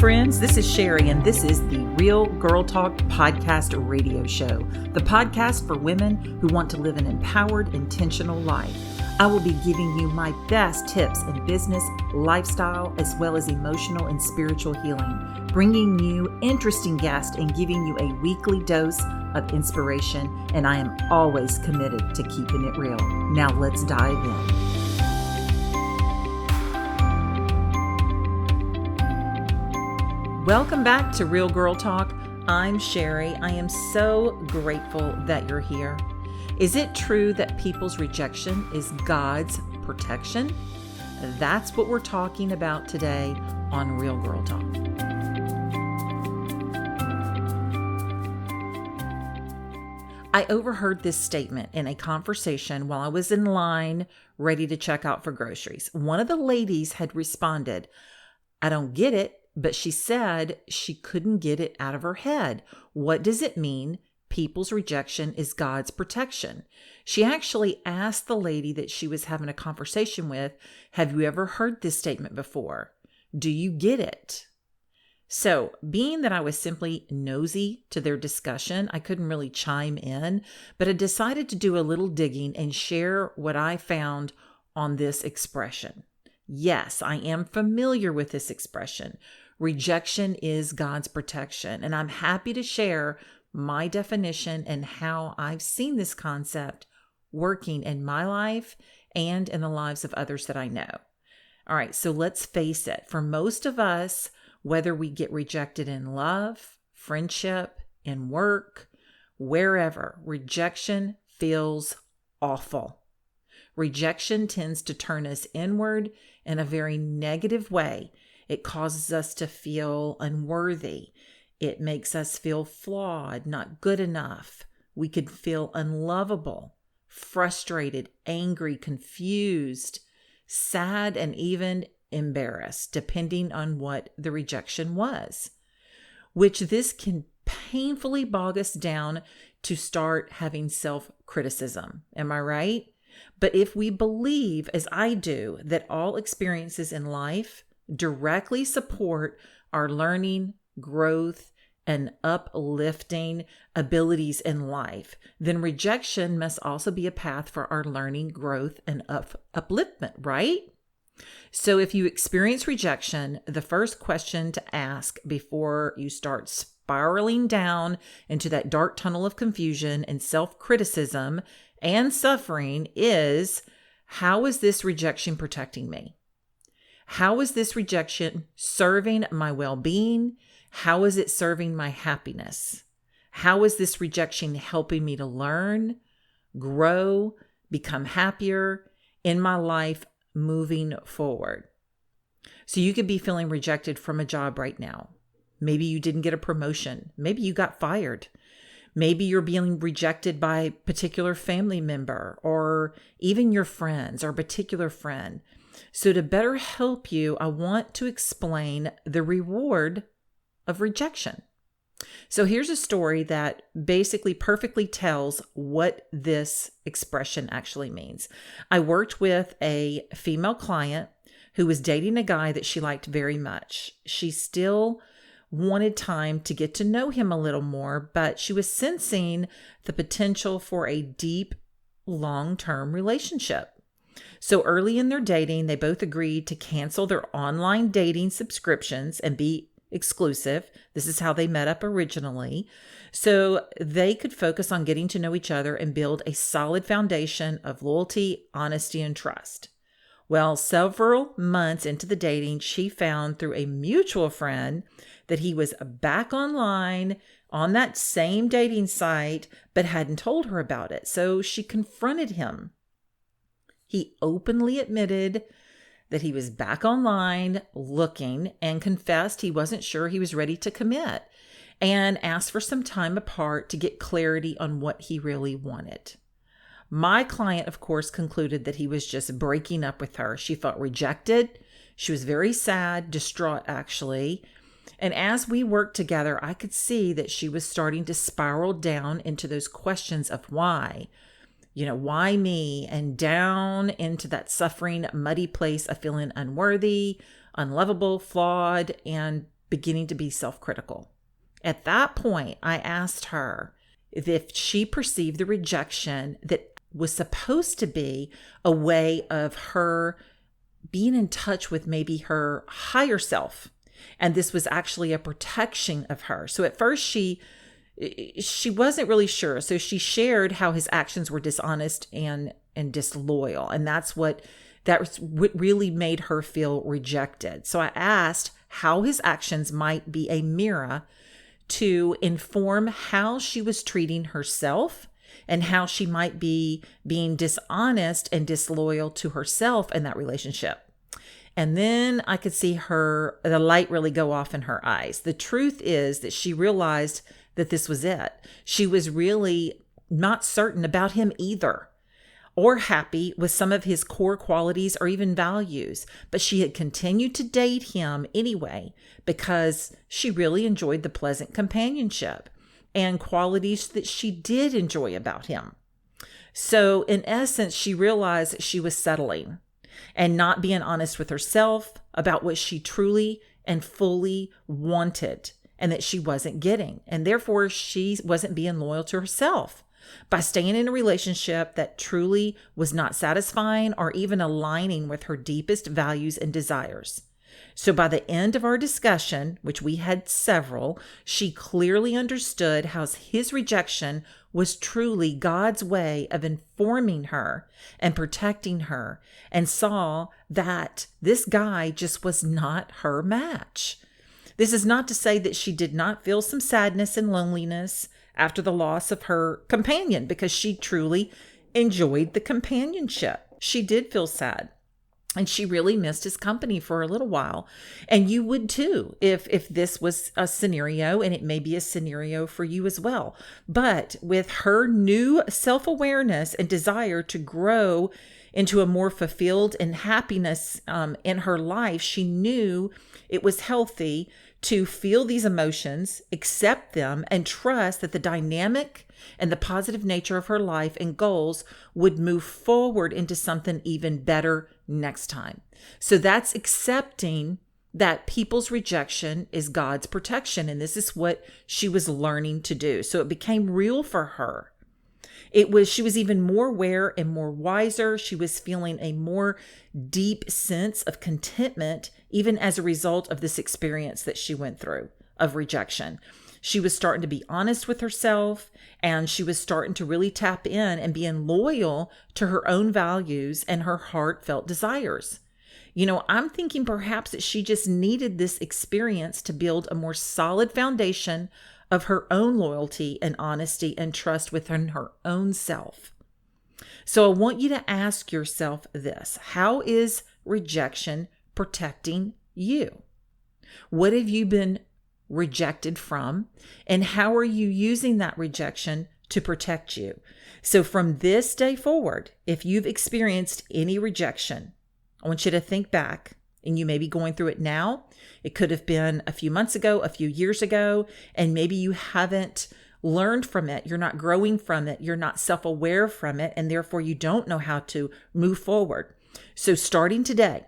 friends. This is Sherry, and this is the Real Girl Talk podcast radio show, the podcast for women who want to live an empowered, intentional life. I will be giving you my best tips in business, lifestyle, as well as emotional and spiritual healing, bringing you interesting guests and giving you a weekly dose of inspiration, and I am always committed to keeping it real. Now let's dive in. Welcome back to Real Girl Talk. I'm Sherry. I am so grateful that you're here. Is it true that people's rejection is God's protection? That's what we're talking about today on Real Girl Talk. I overheard this statement in a conversation while I was in line ready to check out for groceries. One of the ladies had responded, "I don't get it," but she said she couldn't get it out of her head. What does it mean? People's rejection is God's protection. She actually asked the lady that she was having a conversation with, "Have you ever heard this statement before? Do you get it?" So, being that I was simply nosy to their discussion, I couldn't really chime in, but I decided to do a little digging and share what I found on this expression. Yes, I am familiar with this expression. Rejection is God's protection, and I'm happy to share my definition and how I've seen this concept working in my life and in the lives of others that I know. All right, so let's face it. For most of us, whether we get rejected in love, friendship, in work, wherever, rejection feels awful. Rejection tends to turn us inward in a very negative way. It causes us to feel unworthy. It makes us feel flawed, not good enough. We could feel unlovable, frustrated, angry, confused, sad, and even embarrassed, depending on what the rejection was, which this can painfully bog us down to start having self-criticism. Am I right? But if we believe, as I do, that all experiences in life directly support our learning, growth, and uplifting abilities in life, then rejection must also be a path for our learning, growth, and upliftment, right? So if you experience rejection, the first question to ask before you start spiraling down into that dark tunnel of confusion and self-criticism and suffering is, how is this rejection protecting me? How is this rejection serving my well-being? How is it serving my happiness? How is this rejection helping me to learn, grow, become happier in my life moving forward? So you could be feeling rejected from a job right now. Maybe you didn't get a promotion. Maybe you got fired. Maybe you're being rejected by a particular family member or even your friends or a particular friend. So to better help you, I want to explain the reward of rejection. So here's a story that basically perfectly tells what this expression actually means. I worked with a female client who was dating a guy that she liked very much. She still wanted time to get to know him a little more, but she was sensing the potential for a deep, long-term relationship. So early in their dating, they both agreed to cancel their online dating subscriptions and be exclusive. This is how they met up originally. So they could focus on getting to know each other and build a solid foundation of loyalty, honesty, and trust. Well, several months into the dating, she found through a mutual friend that he was back online on that same dating site, but hadn't told her about it. So she confronted him. He openly admitted that he was back online looking and confessed he wasn't sure he was ready to commit and asked for some time apart to get clarity on what he really wanted. My client, of course, concluded that he was just breaking up with her. She felt rejected. She was very sad, distraught, actually. And as we worked together, I could see that she was starting to spiral down into those questions of why. Why me? And down into that suffering, muddy place of feeling unworthy, unlovable, flawed, and beginning to be self-critical. At that point, I asked her if she perceived the rejection that was supposed to be a way of her being in touch with maybe her higher self. And this was actually a protection of her. So at first she wasn't really sure. So she shared how his actions were dishonest and disloyal. And that was what really made her feel rejected. So I asked how his actions might be a mirror to inform how she was treating herself and how she might be being dishonest and disloyal to herself in that relationship. And then I could see the light really go off in her eyes. The truth is that she realized that this was it. She was really not certain about him either, or happy with some of his core qualities or even values, but she had continued to date him anyway because she really enjoyed the pleasant companionship and qualities that she did enjoy about him. So in essence, she realized that she was settling and not being honest with herself about what she truly and fully wanted and that she wasn't getting. And therefore, she wasn't being loyal to herself by staying in a relationship that truly was not satisfying or even aligning with her deepest values and desires. So by the end of our discussion, which we had several, she clearly understood how his rejection was truly God's way of informing her and protecting her, and saw that this guy just was not her match. This is not to say that she did not feel some sadness and loneliness after the loss of her companion, because she truly enjoyed the companionship. She did feel sad, and she really missed his company for a little while. And you would too, if this was a scenario, and it may be a scenario for you as well. But with her new self-awareness and desire to grow into a more fulfilled and happiness in her life, she knew it was healthy to feel these emotions, accept them, and trust that the dynamic and the positive nature of her life and goals would move forward into something even better next time. So that's accepting that people's rejection is God's protection. And this is what she was learning to do. So it became real for her. She was even more aware and more wiser. She was feeling a more deep sense of contentment, even as a result of this experience that she went through of rejection. She was starting to be honest with herself, and she was starting to really tap in and being loyal to her own values and her heartfelt desires. I'm thinking perhaps that she just needed this experience to build a more solid foundation of her own loyalty and honesty and trust within her own self. So I want you to ask yourself this: how is rejection protecting you? What have you been rejected from? And how are you using that rejection to protect you? So from this day forward, if you've experienced any rejection, I want you to think back. And you may be going through it now. It could have been a few months ago, a few years ago, and maybe you haven't learned from it. You're not growing from it. You're not self-aware from it, and therefore you don't know how to move forward. So starting today,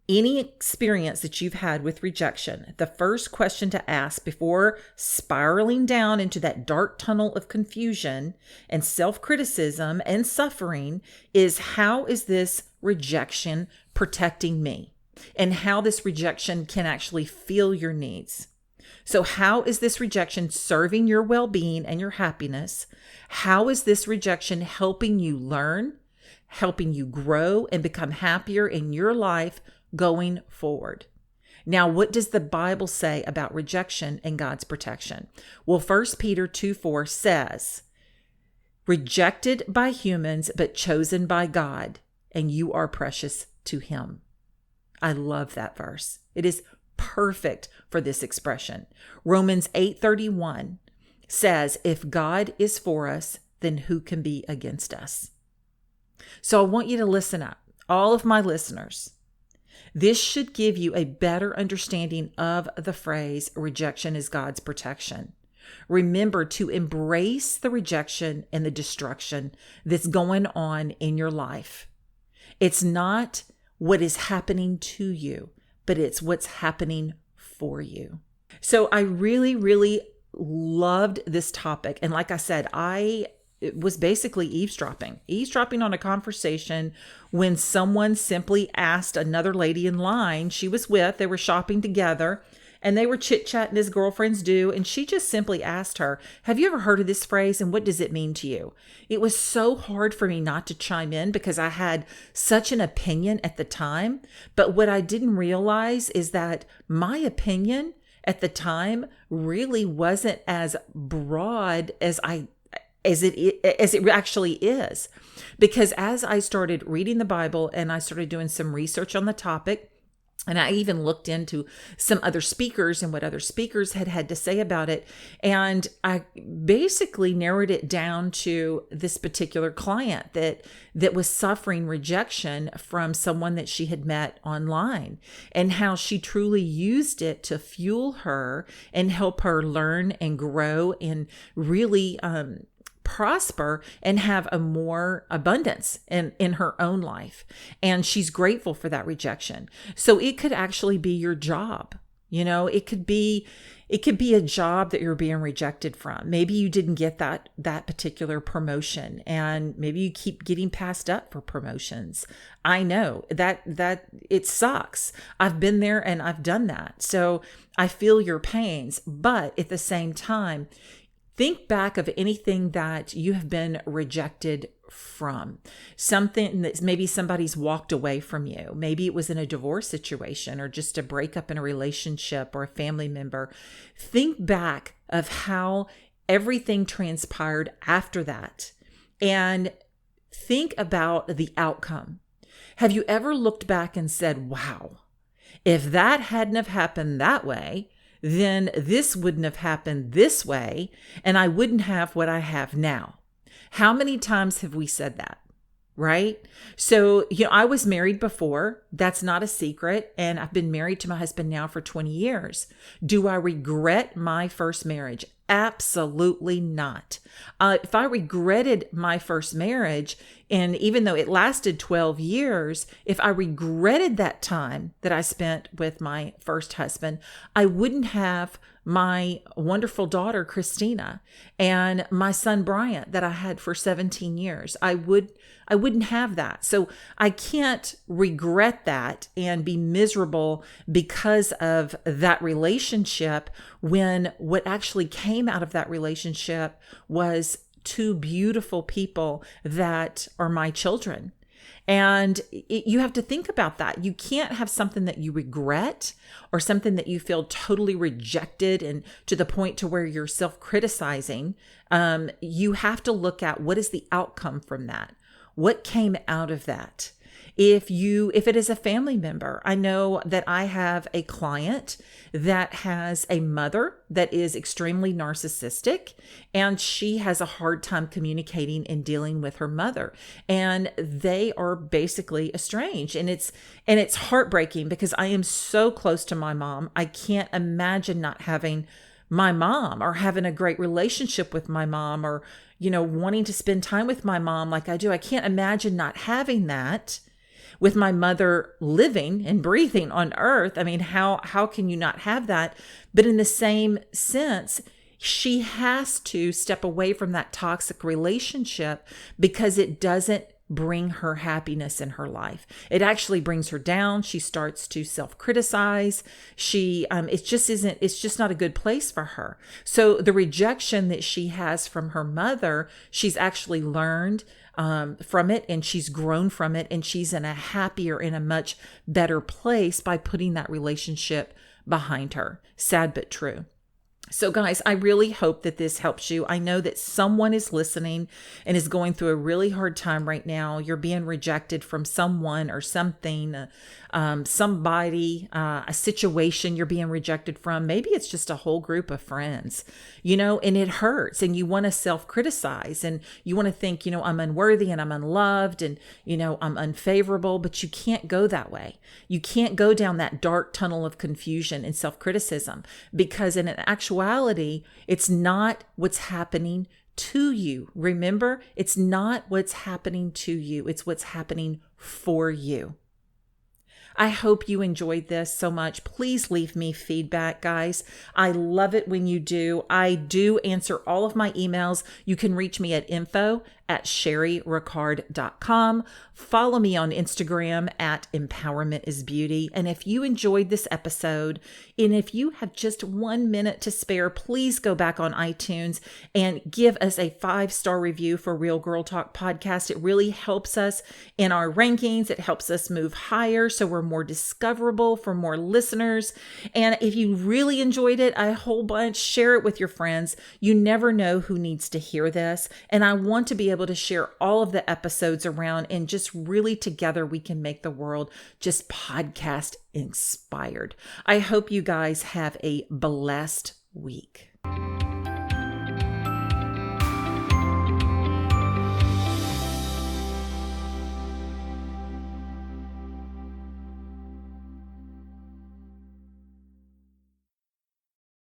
any experience that you've had with rejection, the first question to ask before spiraling down into that dark tunnel of confusion and self-criticism and suffering is, how is this rejection protecting me? And how this rejection can actually fill your needs. So how is this rejection serving your well-being and your happiness? How is this rejection helping you learn, helping you grow and become happier in your life going forward? Now, what does the Bible say about rejection and God's protection? Well, 1 Peter 2:4 says, "Rejected by humans, but chosen by God, and you are precious to him." I love that verse. It is perfect for this expression. Romans 8:31 says, "If God is for us, then who can be against us?" So I want you to listen up, all of my listeners. This should give you a better understanding of the phrase, rejection is God's protection. Remember to embrace the rejection and the destruction that's going on in your life. It's not what is happening to you, but it's what's happening for you. So I really, really loved this topic. And like I said, it was basically eavesdropping on a conversation when someone simply asked another lady in line she was with, they were shopping together, and they were chit-chatting as girlfriends do. And she just simply asked her, have you ever heard of this phrase? And what does it mean to you? It was so hard for me not to chime in because I had such an opinion at the time. But what I didn't realize is that my opinion at the time really wasn't as broad as it actually is. Because as I started reading the Bible and I started doing some research on the topic, and I even looked into some other speakers and what other speakers had to say about it. And I basically narrowed it down to this particular client that was suffering rejection from someone that she had met online, and how she truly used it to fuel her and help her learn and grow and really prosper and have a more abundance in her own life. And she's grateful for that rejection. So it could actually be your job. It could be a job that you're being rejected from. Maybe you didn't get that particular promotion, and maybe you keep getting passed up for promotions. I know that it sucks. I've been there and I've done that. So I feel your pains, but at the same time, think back of anything that you have been rejected from. Something that maybe somebody's walked away from you. Maybe it was in a divorce situation or just a breakup in a relationship or a family member. Think back of how everything transpired after that and think about the outcome. Have you ever looked back and said, wow, if that hadn't have happened that way, then this wouldn't have happened this way, and I wouldn't have what I have now? How many times have we said that? Right? So, I was married before. That's not a secret. And I've been married to my husband now for 20 years. Do I regret my first marriage? Absolutely not. If I regretted my first marriage, and even though it lasted 12 years, if I regretted that time that I spent with my first husband, I wouldn't have my wonderful daughter, Christina, and my son, Bryant, that I had for 17 years. I wouldn't have that. So I can't regret that and be miserable because of that relationship, when what actually came out of that relationship was two beautiful people that are my children. And you have to think about that. You can't have something that you regret or something that you feel totally rejected and to the point to where you're self-criticizing. You have to look at what is the outcome from that. What came out of that? If it is a family member, I know that I have a client that has a mother that is extremely narcissistic, and she has a hard time communicating and dealing with her mother, and they are basically estranged. And it's heartbreaking because I am so close to my mom. I can't imagine not having my mom or having a great relationship with my mom, or wanting to spend time with my mom like I do. I can't imagine not having that with my mother living and breathing on earth. I mean, how can you not have that? But in the same sense, she has to step away from that toxic relationship because it doesn't bring her happiness in her life. It actually brings her down. She starts to self-criticize. It's just not a good place for her. So the rejection that she has from her mother, she's actually learned from it, and she's grown from it, and she's in a happier, in a much better place by putting that relationship behind her. Sad but true. So guys, I really hope that this helps you. I know that someone is listening and is going through a really hard time right now. You're being rejected from someone or something, somebody, a situation you're being rejected from. Maybe it's just a whole group of friends, and it hurts, and you want to self-criticize, and you want to think, I'm unworthy and I'm unloved, and, I'm unfavorable, but you can't go that way. You can't go down that dark tunnel of confusion and self-criticism, because in an actuality, it's not what's happening to you. Remember, it's not what's happening to you. It's what's happening for you. I hope you enjoyed this so much. Please leave me feedback, guys. I love it when you do. I do answer all of my emails. You can reach me at info@sherryricard.com. Follow me on Instagram at empowermentisbeauty. And if you enjoyed this episode, and if you have just 1 minute to spare, please go back on iTunes and give us a 5-star review for Real Girl Talk Podcast. It really helps us in our rankings. It helps us move higher so we're more discoverable for more listeners. And if you really enjoyed it, a whole bunch, share it with your friends. You never know who needs to hear this. And I want to be able to share all of the episodes around, and just really together we can make the world just podcast inspired. I hope you guys have a blessed week.